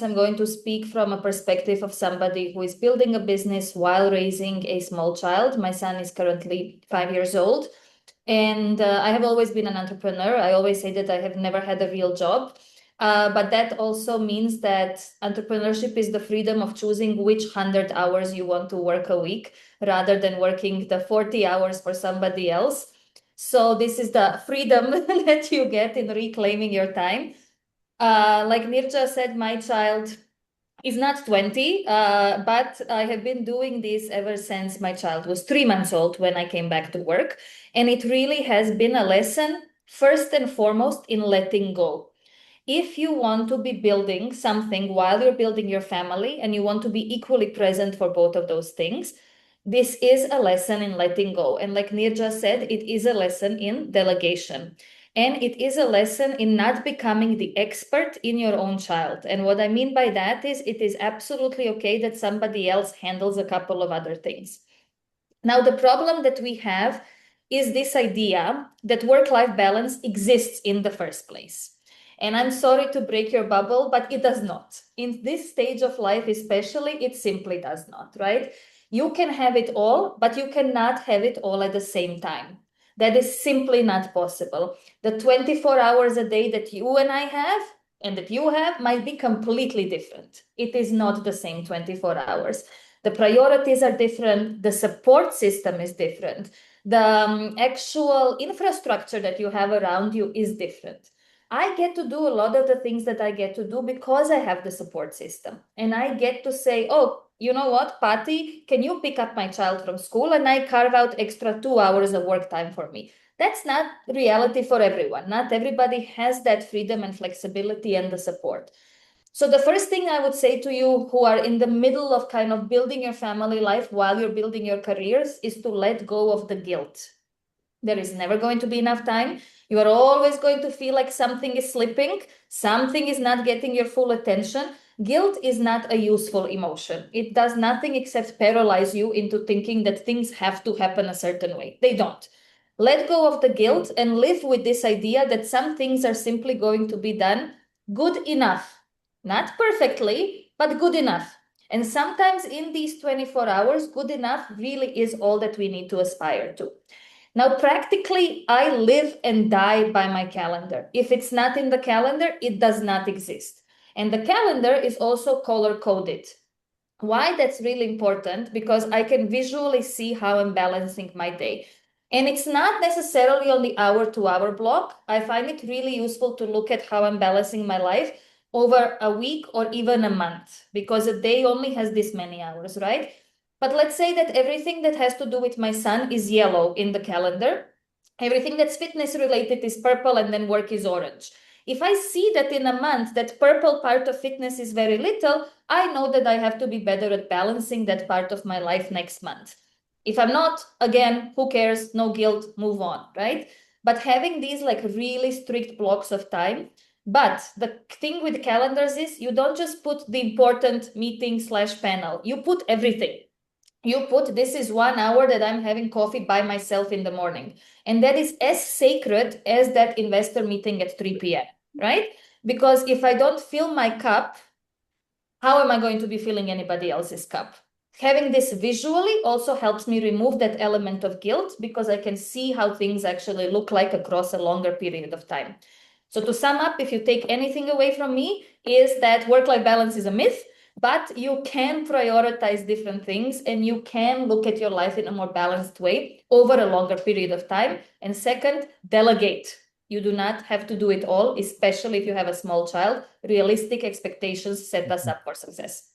I'm going to speak from a perspective of somebody who is building a business while raising a small child. My son is currently 5 years old, and I have always been an entrepreneur. I always say that I have never had a real job. But that also means that entrepreneurship is the freedom of choosing which 100 hours you want to work a week rather than working the 40 hours for somebody else. So this is the freedom that you get in reclaiming your time. Like Nirja said, my child is not 20, but I have been doing this ever since my child was 3 months old when I came back to work. And it really has been a lesson, first and foremost, in letting go. If you want to be building something while you're building your family and you want to be equally present for both of those things, this is a lesson in letting go. And like Nirja said, it is a lesson in delegation. And it is a lesson in not becoming the expert in your own child. And what I mean by that is it is absolutely okay that somebody else handles a couple of other things. Now, the problem that we have is this idea that work-life balance exists in the first place. And I'm sorry to break your bubble, but it does not. In this stage of life, especially, it simply does not, right? You can have it all, but you cannot have it all at the same time. That is simply not possible. The 24 hours a day that you and I have and that you have might be completely different. It is not the same 24 hours. The priorities are different. The support system is different. The actual infrastructure that you have around you is different. I get to do a lot of the things that I get to do because I have the support system. And I get to say, oh, you know what, Patty, can you pick up my child from school? And I carve out extra 2 hours of work time for me. That's not reality for everyone. Not everybody has that freedom and flexibility and the support. So the first thing I would say to you who are in the middle of kind of building your family life while you're building your careers is to let go of the guilt. There is never going to be enough time. You are always going to feel like something is slipping, something is not getting your full attention. Guilt is not a useful emotion. It does nothing except paralyze you into thinking that things have to happen a certain way. They don't. Let go of the guilt and live with this idea that some things are simply going to be done good enough. Not perfectly, but good enough. And sometimes in these 24 hours, good enough really is all that we need to aspire to. Now, practically, I live and die by my calendar. If it's not in the calendar, it does not exist. And the calendar is also color-coded. Why that's really important? Because I can visually see how I'm balancing my day. And it's not necessarily on the hour-to-hour block. I find it really useful to look at how I'm balancing my life over a week or even a month, because a day only has this many hours, right? But let's say that everything that has to do with my son is yellow in the calendar. Everything that's fitness related is purple, and then work is orange. If I see that in a month that purple part of fitness is very little, I know that I have to be better at balancing that part of my life next month. If I'm not, again, who cares? No guilt, move on, right? But having these like really strict blocks of time. But the thing with calendars is you don't just put the important meeting/panel, you put everything. You put, this is 1 hour that I'm having coffee by myself in the morning. And that is as sacred as that investor meeting at 3 p.m., right? Because if I don't fill my cup, how am I going to be filling anybody else's cup? Having this visually also helps me remove that element of guilt because I can see how things actually look like across a longer period of time. So to sum up, if you take anything away from me, is that work-life balance is a myth, but you can prioritize different things and you can look at your life in a more balanced way over a longer period of time. And second, delegate. You do not have to do it all, especially if you have a small child. Realistic expectations set us up for success.